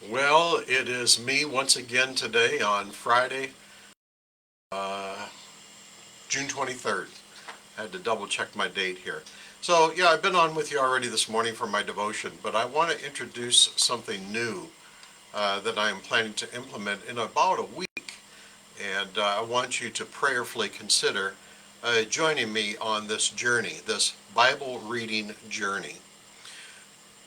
Well, it is me once again today on Friday, uh, June 23rd. I had to double check my date here. So, yeah, I've been on with you already this morning for my devotion, but I want to introduce something new that I am planning to implement in about a week. And I want you to prayerfully consider joining me on this journey, this Bible reading journey.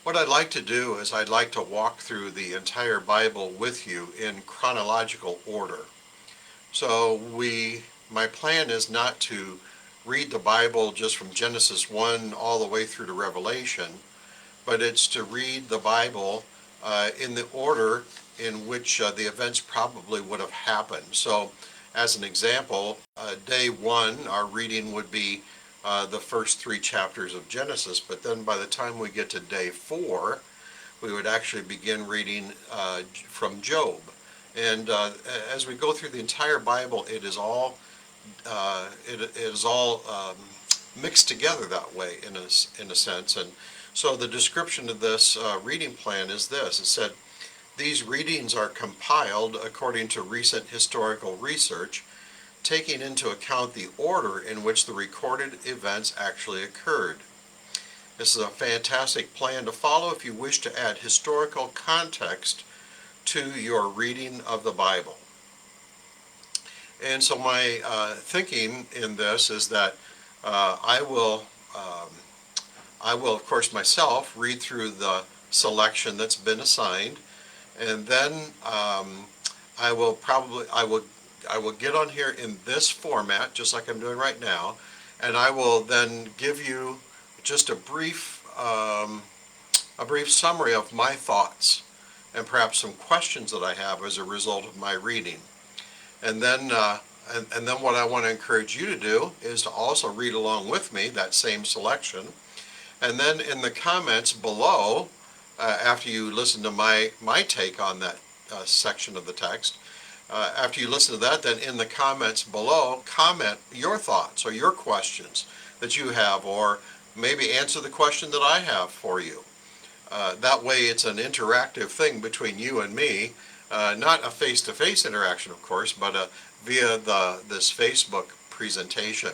What I'd like to do is I'd like to walk through the entire Bible with you in chronological order. So my plan is not to read the Bible just from Genesis 1 all the way through to Revelation, but it's to read the Bible in the order in which the events probably would have happened. So as an example, day one, our reading would be the first three chapters of Genesis, but then by the time we get to day four, we would actually begin reading from Job. And as we go through the entire Bible, it is all mixed together that way in a sense. And so the description of this reading plan is this. It said, these readings are compiled according to recent historical research, taking into account the order in which the recorded events actually occurred. This is a fantastic plan to follow if you wish to add historical context to your reading of the Bible. And so my thinking in this is that I will of course myself read through the selection that's been assigned, and then I will get on here in this format just like I'm doing right now, and I will then give you just a brief summary of my thoughts and perhaps some questions that I have as a result of my reading. And then what I want to encourage you to do is to also read along with me that same selection. And then in the comments below, after you listen to my take on that section of the text, after you listen to that, then in the comments below, comment your thoughts or your questions that you have, or maybe answer the question that I have for you. That way it's an interactive thing between you and me, not a face-to-face interaction, of course, but via this Facebook presentation.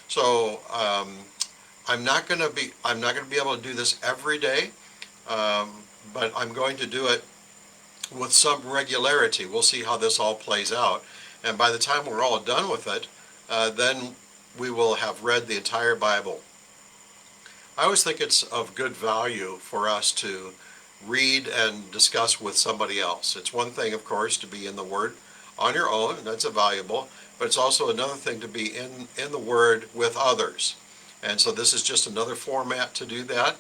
So I'm not going to be able to do this every day, but I'm going to do it with some regularity. We'll see how this all plays out, and by the time we're all done with it, then we will have read the entire Bible. I always think it's of good value for us to read and discuss with somebody else. It's one thing, of course, to be in the Word on your own, and that's valuable, but it's also another thing to be in the Word with others. And so this is just another format to do that.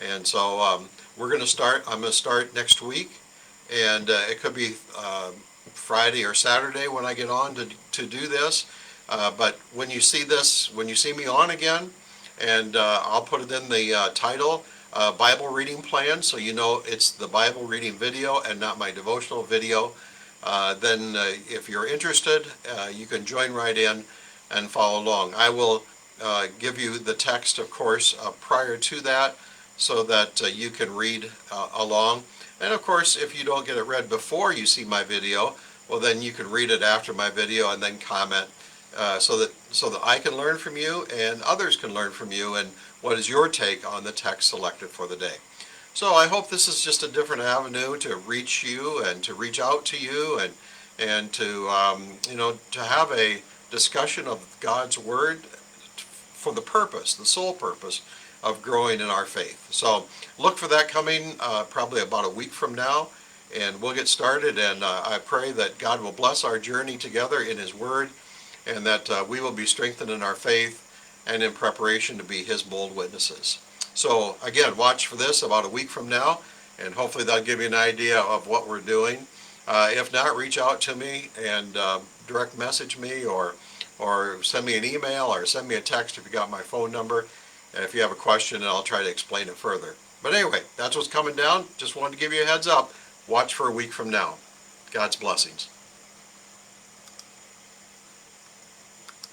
And so I'm going to start next week, and it could be Friday or Saturday when I get on to do this. But when you see me on again, and I'll put it in the title, Bible reading plan, so you know it's the Bible reading video and not my devotional video. Then if you're interested, you can join right in and follow along. I will give you the text, of course, prior to that, so that you can read along. And of course, if you don't get it read before you see my video, well, then you can read it after my video and then comment, so that I can learn from you and others can learn from you, and what is your take on the text selected for the day. So I hope this is just a different avenue to reach you and to reach out to you, and to to have a discussion of God's Word for the sole purpose of growing in our faith. So look for that coming probably about a week from now, and we'll get started, and I pray that God will bless our journey together in His Word, and that we will be strengthened in our faith and in preparation to be His bold witnesses. So again, watch for this about a week from now, and hopefully that'll give you an idea of what we're doing. If not, reach out to me and direct message me, or send me an email, or send me a text if you got my phone number, and if you have a question, and I'll try to explain it further. But anyway, that's what's coming down. Just wanted to give you a heads up. Watch for a week from now. God's blessings.